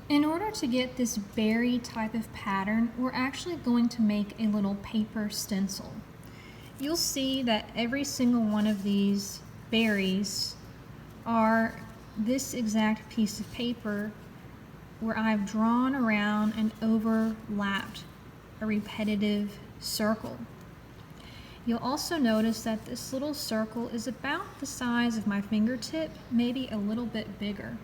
In order to get this berry type of pattern, we're actually going to make a little paper stencil. You'll see that every single one of these berries are this exact piece of paper where I've drawn around and overlapped a repetitive circle. You'll also notice that this little circle is about the size of my fingertip, maybe a little bit bigger.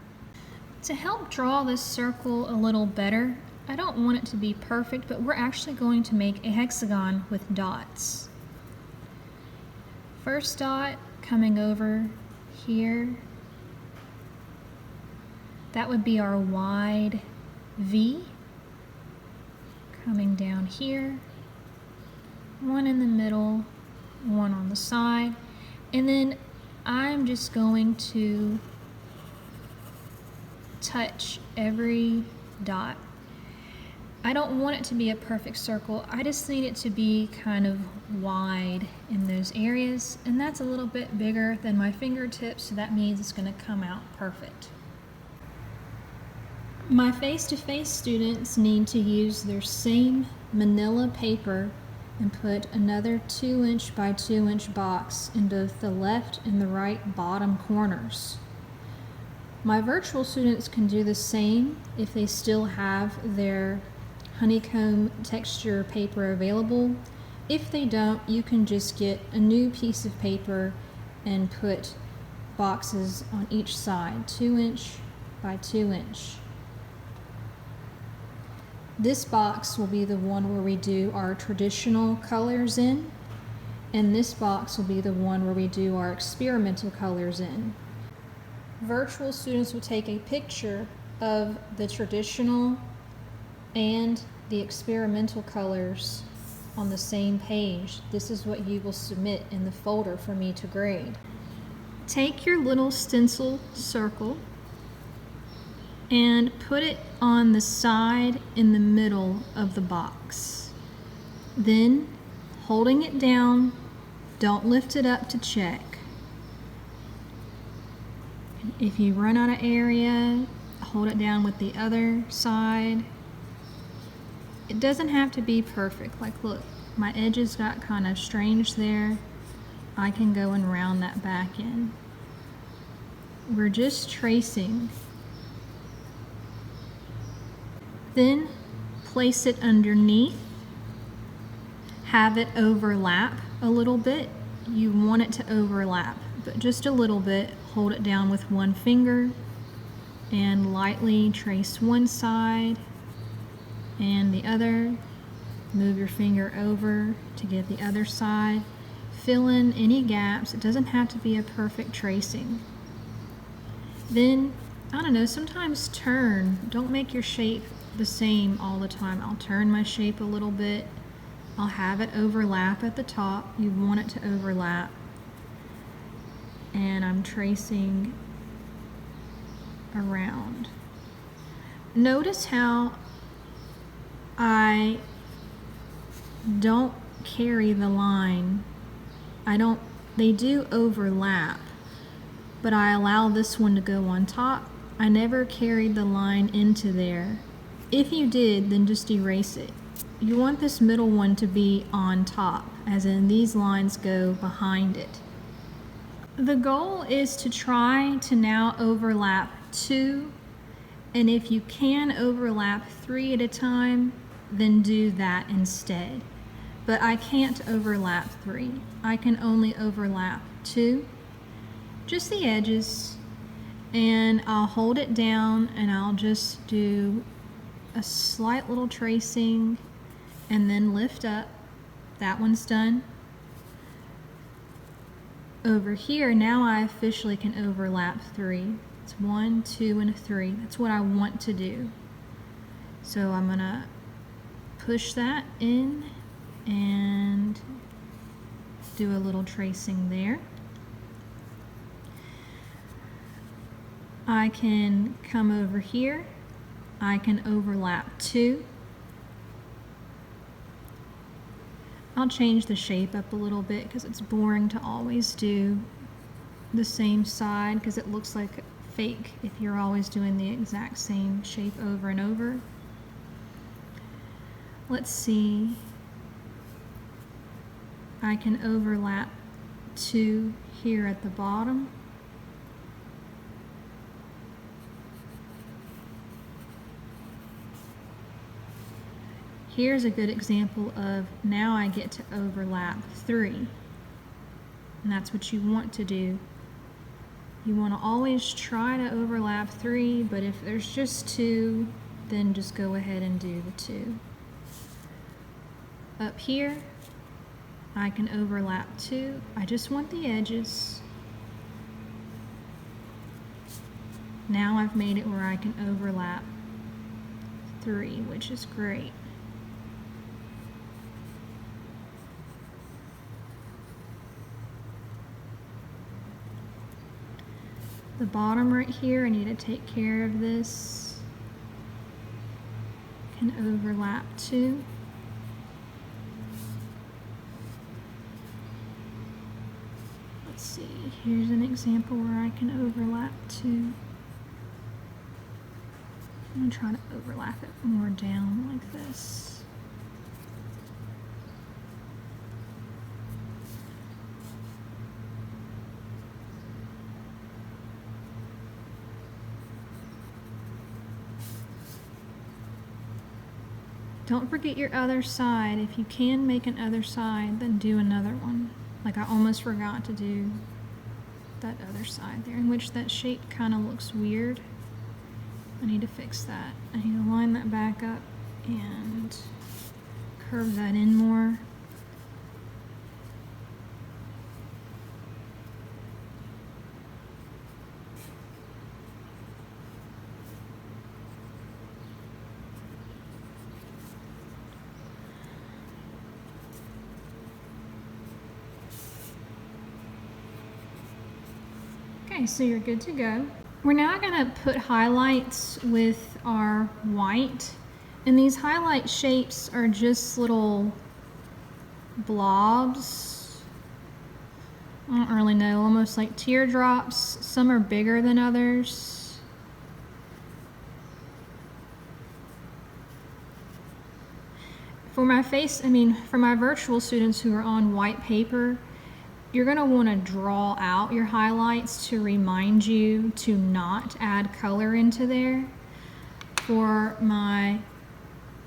To help draw this circle a little better, I don't want it to be perfect, but we're actually going to make a hexagon with dots. First dot coming over here, that would be our wide V. Coming down here, one in the middle, one on the side, and then I'm just going to touch every dot. I don't want it to be a perfect circle, I just need it to be kind of wide in those areas, and that's a little bit bigger than my fingertips, so that means it's going to come out perfect. My face-to-face students need to use their same manila paper and put another 2" by 2" box in both the left and the right bottom corners. My virtual students can do the same if they still have their honeycomb texture paper available. If they don't, you can just get a new piece of paper and put boxes on each side, 2" by 2". This box will be the one where we do our traditional colors in, and this box will be the one where we do our experimental colors in. Virtual students will take a picture of the traditional and the experimental colors on the same page. This is what you will submit in the folder for me to grade. Take your little stencil circle and put it on the side in the middle of the box. Then, holding it down, don't lift it up to check. If you run out of area, hold it down with the other side. It doesn't have to be perfect. Like, look, my edges got kind of strange there. I can go and round that back in. We're just tracing. Then place it underneath. Have it overlap a little bit. You want it to overlap, but just a little bit. Hold it down with one finger and lightly trace one side and the other. Move your finger over to get the other side. Fill in any gaps. It doesn't have to be a perfect tracing. Then, I don't know, sometimes turn. Don't make your shape the same all the time. I'll turn my shape a little bit. I'll have it overlap at the top. You want it to overlap. And I'm tracing around. Notice how I don't carry the line. They do overlap, but I allow this one to go on top. I never carried the line into there. If you did, then just erase it. You want this middle one to be on top, as in these lines go behind it. The goal is to try to now overlap 2, and if you can overlap 3 at a time, then do that instead. But I can't overlap 3. I can only overlap 2, just the edges, and I'll hold it down and I'll just do a slight little tracing and then lift up. That one's done. Over here, now I officially can overlap 3. It's 1, 2, and 3. That's what I want to do. So I'm gonna push that in and do a little tracing there. I can come over here. I can overlap 2. I'll change the shape up a little bit because it's boring to always do the same side because it looks like fake if you're always doing the exact same shape over and over. Let's see. I can overlap 2 here at the bottom. Here's a good example of now I get to overlap 3. And that's what you want to do. You want to always try to overlap 3, but if there's just 2, then just go ahead and do the 2. Up here, I can overlap 2. I just want the edges. Now I've made it where I can overlap 3, which is great. The bottom right here, I need to take care of this. Can overlap 2. Let's see, here's an example where I can overlap 2. I'm going to try to overlap it more down like this. Don't forget your other side. If you can make an other side, then do another one. Like I almost forgot to do that other side there, in which that shape kind of looks weird. I need to fix that. I need to line that back up and curve that in more. Okay, so you're good to go. We're now going to put highlights with our white, and these highlight shapes are just little blobs. I don't really know, almost like teardrops. Some are bigger than others. For my for my virtual students who are on white paper, you're going to want to draw out your highlights to remind you to not add color into there. For my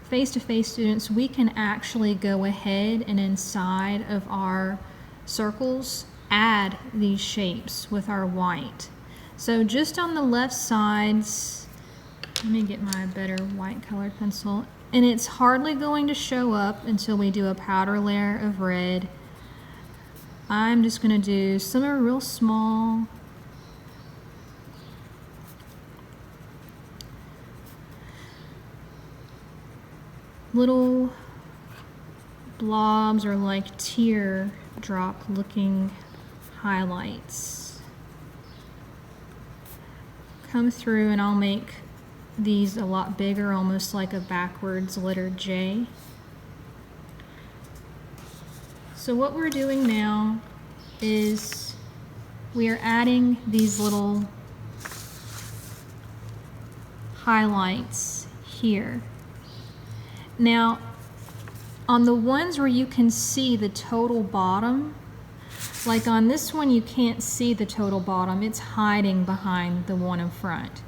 face-to-face students, we can actually go ahead and inside of our circles add these shapes with our white. So just on the left sides, let me get my better white colored pencil, and it's hardly going to show up until we do a powder layer of red. I'm just going to do some are real small. Little blobs or like teardrop looking highlights. Come through and I'll make these a lot bigger, almost like a backwards letter J. So what we're doing now is we are adding these little highlights here. Now, on the ones where you can see the total bottom, like on this one you can't see the total bottom, it's hiding behind the one in front.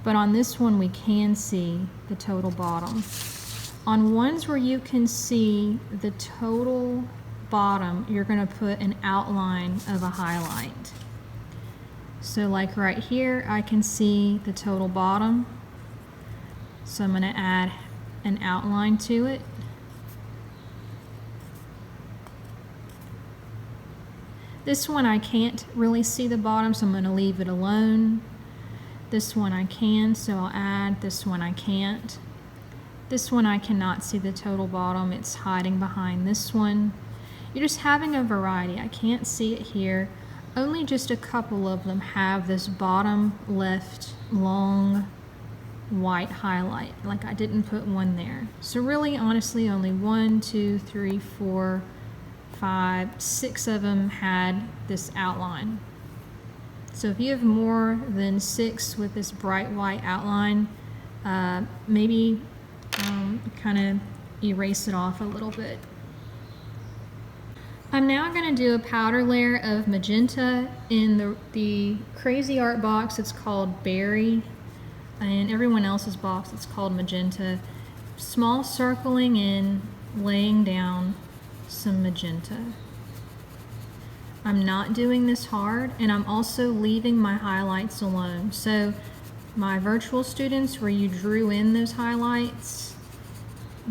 But on this one we can see the total bottom. On ones where you can see the total bottom, you're going to put an outline of a highlight. So like right here, I can see the total bottom. So I'm going to add an outline to it. This one I can't really see the bottom, so I'm going to leave it alone. This one I can, so I'll add. This one I can't. This one I cannot see the total bottom. It's hiding behind this one. You're just having a variety. I can't see it here. Only just a couple of them have this bottom left long white highlight. Like I didn't put one there. So really, honestly, only 1, 2, 3, 4, 5, 6 of them had this outline. So if you have more than 6 with this bright white outline, maybe kind of erase it off a little bit. I'm now going to do a powder layer of magenta in the Crazy Art box. It's called Berry, and everyone else's box it's called Magenta. Small circling in, laying down some magenta. I'm not doing this hard, and I'm also leaving my highlights alone. So my virtual students, where you drew in those highlights,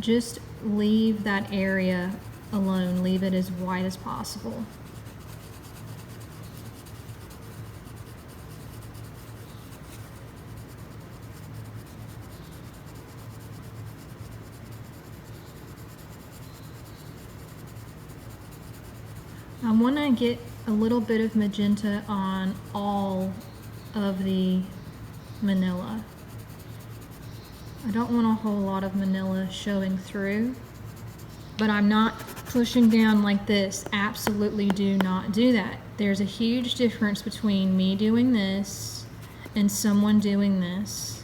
just leave that area alone. Leave it as white as possible. I want to get a little bit of magenta on all of the manila. I don't want a whole lot of manila showing through, but I'm not pushing down like this. Absolutely do not do that. There's a huge difference between me doing this and someone doing this.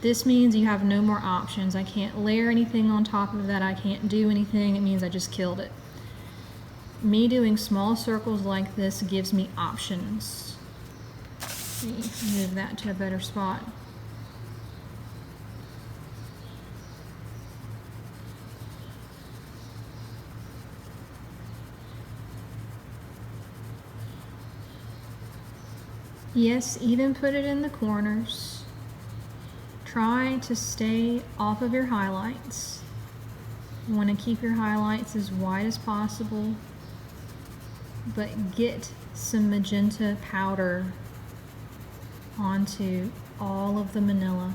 This means you have no more options. I can't layer anything on top of that. I can't do anything. It means I just killed it. Me doing small circles like this gives me options. Let me move that to a better spot. Yes, even put it in the corners. Try to stay off of your highlights. You want to keep your highlights as wide as possible, but get some magenta powder onto all of the manila.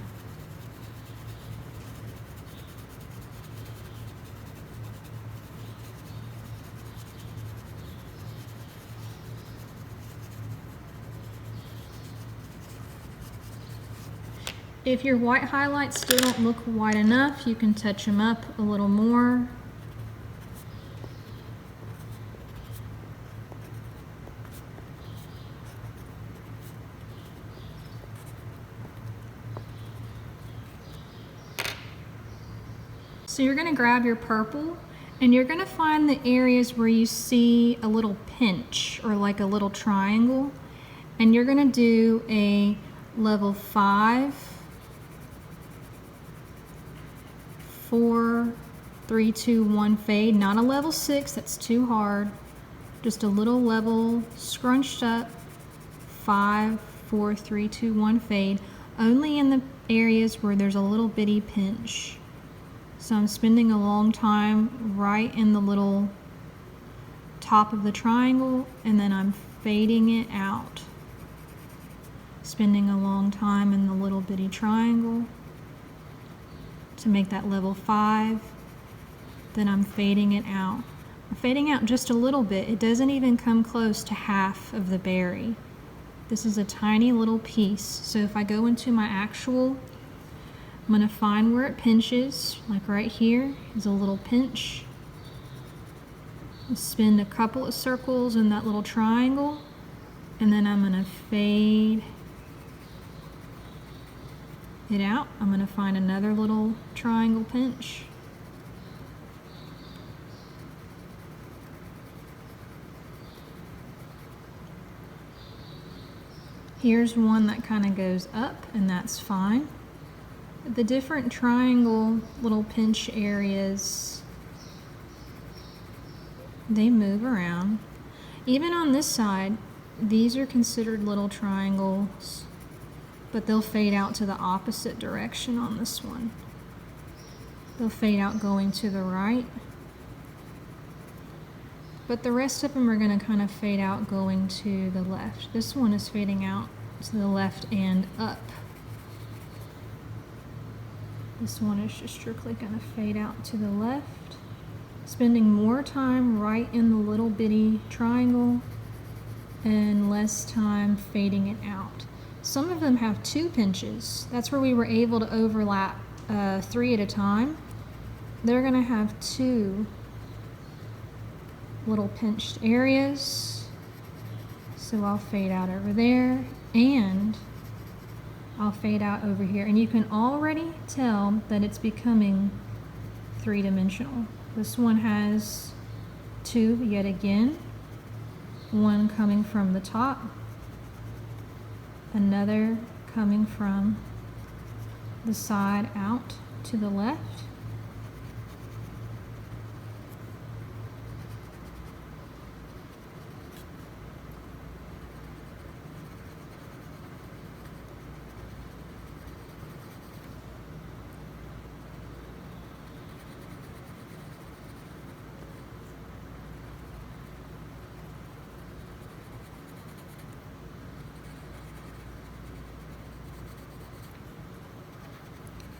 If your white highlights still don't look white enough, you can touch them up a little more. So you're going to grab your purple and you're going to find the areas where you see a little pinch or like a little triangle, and you're going to do a level 5, 4, 3, 2, 1 fade, not a level 6, that's too hard. Just a little level scrunched up 5, 4, 3, 2, 1 fade, only in the areas where there's a little bitty pinch. So I'm spending a long time right in the little top of the triangle, and then I'm fading it out. Spending a long time in the little bitty triangle to make that level 5, then I'm fading it out. I'm fading out just a little bit. It doesn't even come close to half of the berry. This is a tiny little piece. So if I go into my actual, I'm going to find where it pinches, like right here is a little pinch. Spin a couple of circles in that little triangle, and then I'm going to fade it out. I'm going to find another little triangle pinch. Here's one that kind of goes up, and that's fine. The different triangle little pinch areas, they move around. Even on this side, these are considered little triangles, but they'll fade out to the opposite direction on this one. They'll fade out going to the right, but the rest of them are going to kind of fade out going to the left. This one is fading out to the left and up. This one is just strictly going to fade out to the left, spending more time right in the little bitty triangle and less time fading it out. Some of them have 2 pinches. That's where we were able to overlap 3 at a time. They're going to have 2 little pinched areas. So I'll fade out over there, and I'll fade out over here. And you can already tell that it's becoming three-dimensional. This one has two yet again, one coming from the top, another coming from the side out to the left.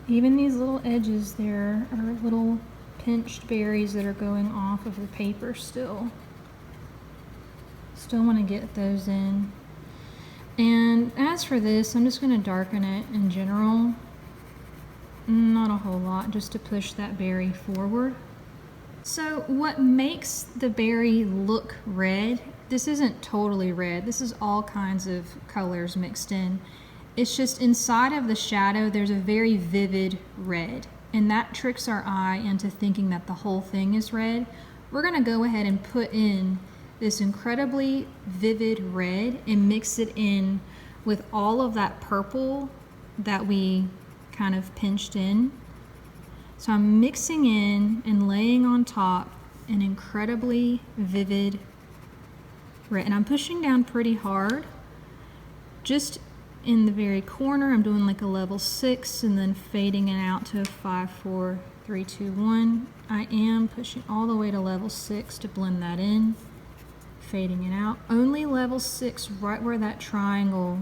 Even these little edges, there are little pinched berries that are going off of the paper still. Still want to get those in. And as for this, I'm just going to darken it in general. Not a whole lot, just to push that berry forward. So what makes the berry look red, this isn't totally red, this is all kinds of colors mixed in. It's just inside of the shadow, there's a very vivid red, and that tricks our eye into thinking that the whole thing is red. We're gonna go ahead and put in this incredibly vivid red and mix it in with all of that purple that we kind of pinched in. So I'm mixing in and laying on top an incredibly vivid red, and I'm pushing down pretty hard. Just in the very corner, I'm doing like a level 6 and then fading it out to a 5, 4, 3, 2, 1. I am pushing all the way to level 6 to blend that in, fading it out. Only level 6 right where that triangle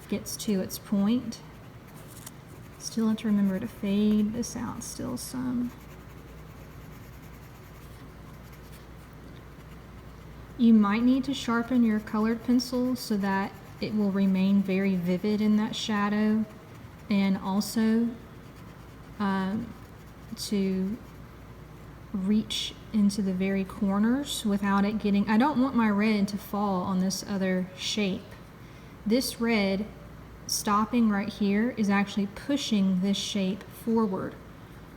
gets to its point. Still have to remember to fade this out still some. You might need to sharpen your colored pencil so that it will remain very vivid in that shadow, and also to reach into the very corners without it getting, I don't want my red to fall on this other shape. This red stopping right here is actually pushing this shape forward.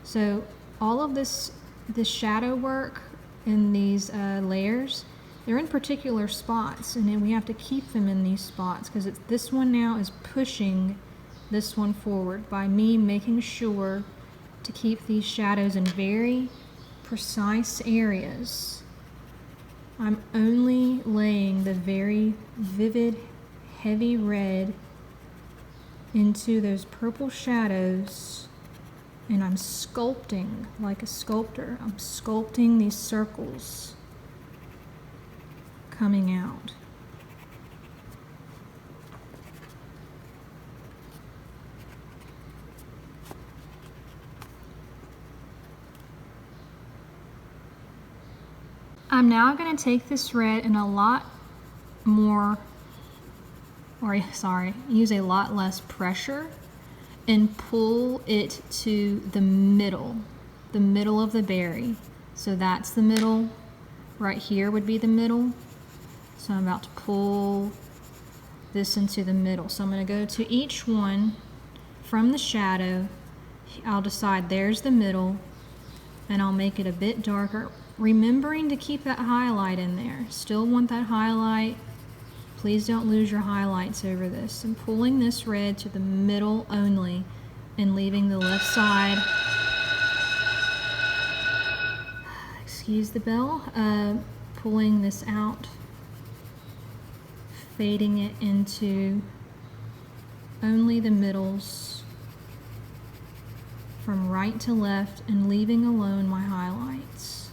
So all of this shadow work in these layers, they're in particular spots, and then we have to keep them in these spots because this one now is pushing this one forward by me making sure to keep these shadows in very precise areas. I'm only laying the very vivid, heavy red into those purple shadows, and I'm sculpting like a sculptor. I'm sculpting these circles coming out. I'm now going to take this red and use a lot less pressure and pull it to the middle of the berry. So that's the middle. Right here would be the middle. So I'm about to pull this into the middle. So I'm going to go to each one from the shadow. I'll decide there's the middle, and I'll make it a bit darker, remembering to keep that highlight in there. Still want that highlight. Please don't lose your highlights over this. I'm pulling this red to the middle only and leaving the left side, excuse the bell, pulling this out, fading it into only the middles from right to left and leaving alone my highlights.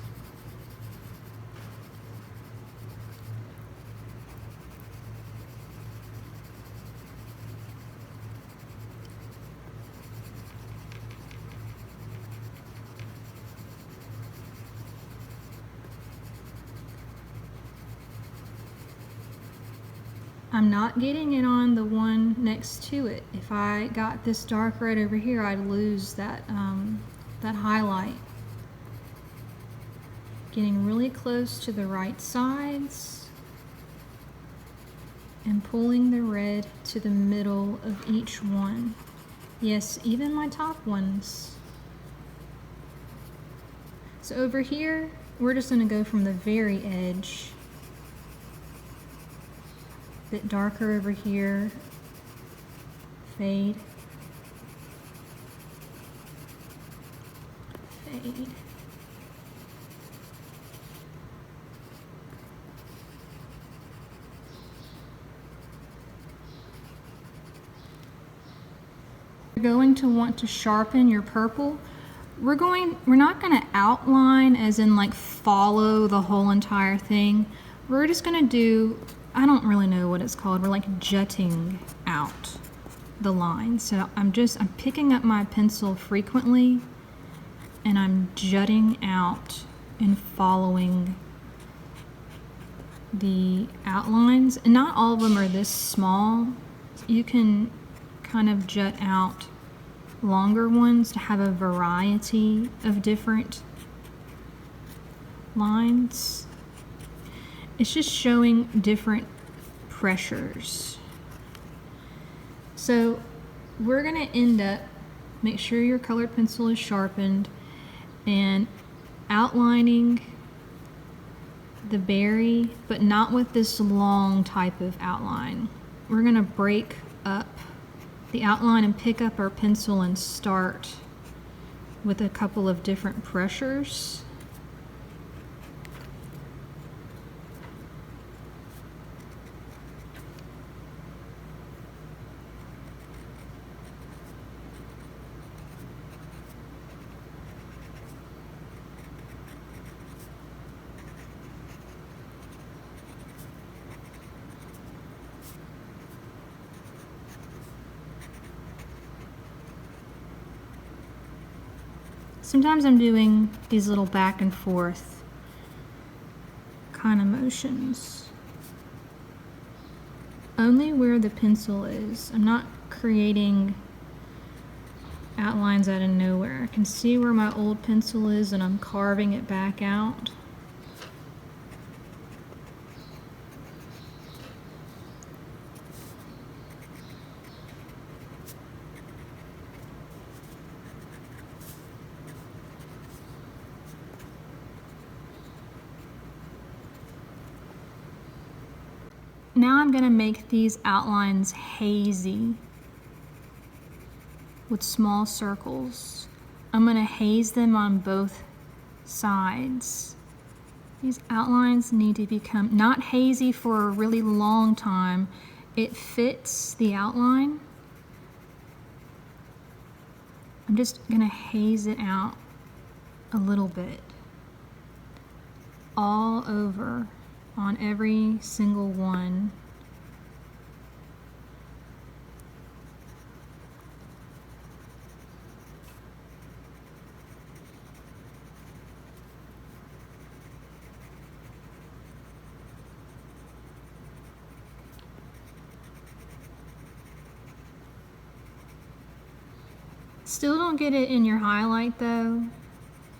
I'm not getting it on the one next to it. If I got this dark red over here, I'd lose that, that highlight. Getting really close to the right sides. and pulling the red to the middle of each one. Yes, even my top ones. So over here, we're just going to go from the very edge. A bit darker over here. Fade. Fade. You're going to want to sharpen your purple. We're not going to outline as in like follow the whole entire thing. We're just going to do, I don't really know what it's called. We're like jutting out the lines. So I'm picking up my pencil frequently and I'm jutting out and following the outlines. And not all of them are this small. You can kind of jut out longer ones to have a variety of different lines. It's just showing different pressures. So we're going to end up, make sure your colored pencil is sharpened, and outlining the berry, but not with this long type of outline. We're going to break up the outline and pick up our pencil and start with a couple of different pressures. Sometimes I'm doing these little back and forth kind of motions. Only where the pencil is. I'm not creating outlines out of nowhere. I can see where my old pencil is and I'm carving it back out. Now I'm going to make these outlines hazy with small circles. I'm going to haze them on both sides. These outlines need to become not hazy for a really long time. It fits the outline. I'm just going to haze it out a little bit all over on every single one. Still don't get it in your highlight though.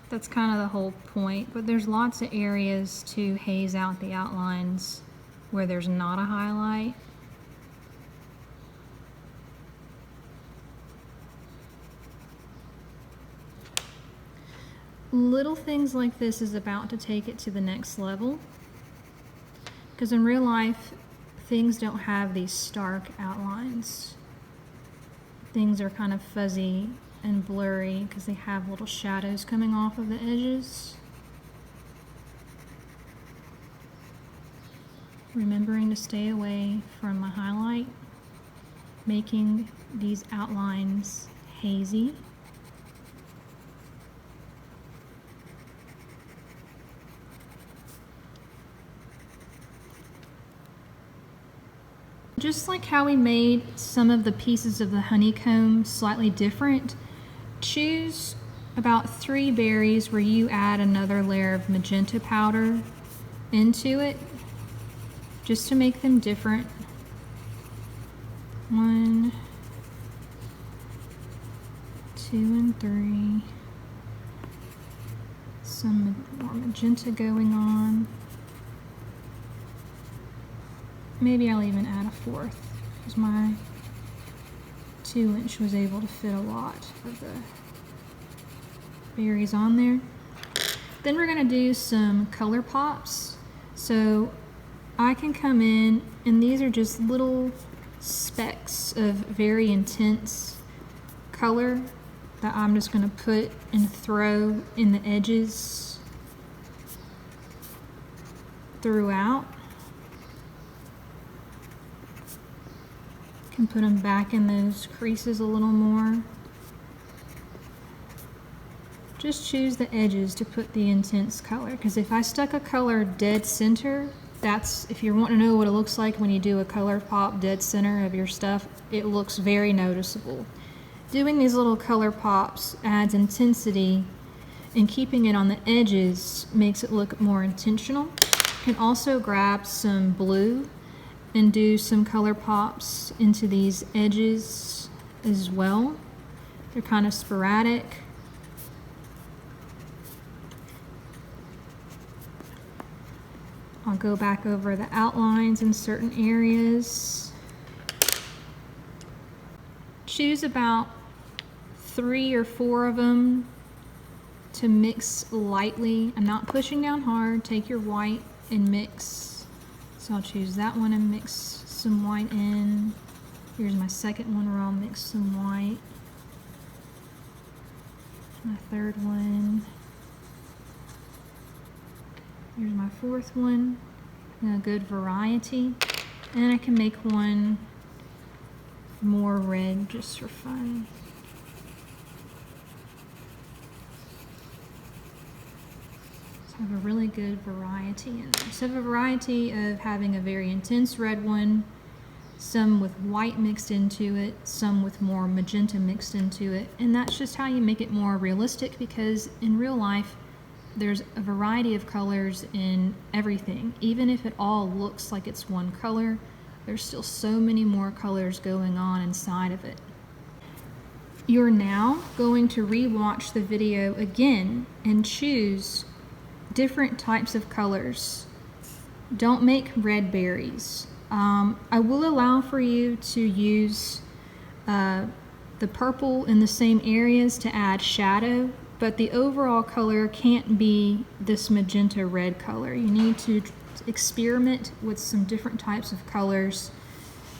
That's kind of the whole point, but there's lots of areas to haze out the outlines where there's not a highlight. Little things like this is about to take it to the next level, because in real life, things don't have these stark outlines. Things are kind of fuzzy and blurry because they have little shadows coming off of the edges. Remembering to stay away from my highlight, making these outlines hazy. Just like how we made some of the pieces of the honeycomb slightly different, choose about 3 berries where you add another layer of magenta powder into it, just to make them different. 1, 2, and 3. Some more magenta going on. maybe I'll even add a fourth, because my 2-inch was able to fit a lot of the berries on there. Then we're gonna do some color pops. So I can come in, and these are just little specks of very intense color that I'm just gonna put and throw in the edges throughout. Can put them back in those creases a little more. Just choose the edges to put the intense color, because if I stuck a color dead center, that's, if you want to know what it looks like when you do a color pop dead center of your stuff, it looks very noticeable. Doing these little color pops adds intensity, and keeping it on the edges makes it look more intentional. You can also grab some blue and do some color pops into these edges as well. They're kind of sporadic. I'll go back over the outlines in certain areas. Choose about 3 or 4 of them to mix lightly. I'm not pushing down hard. Take your white and mix. So I'll choose that one and mix some white in. Here's my second one where I'll mix some white. My third one. Here's my fourth one. A good variety. And I can make one more red just for fun. So I have a really good variety in there. So I have a variety of having a very intense red one, some with white mixed into it, some with more magenta mixed into it. And that's just how you make it more realistic, because in real life, there's a variety of colors in everything. Even if it all looks like it's one color, there's still so many more colors going on inside of it. You're now going to re-watch the video again and choose different types of colors. Don't make red berries. I will allow for you to use the purple in the same areas to add shadow, but the overall color can't be this magenta red color. You need to experiment with some different types of colors.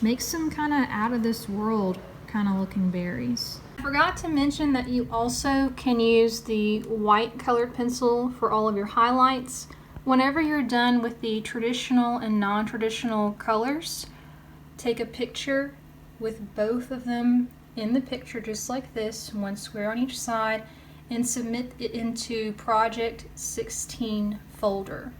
Make some kind of out of this world kind of looking berries. I forgot to mention that you also can use the white colored pencil for all of your highlights. Whenever you're done with the traditional and non-traditional colors, take a picture with both of them in the picture just like this, one square on each side, and submit it into Project 16 folder.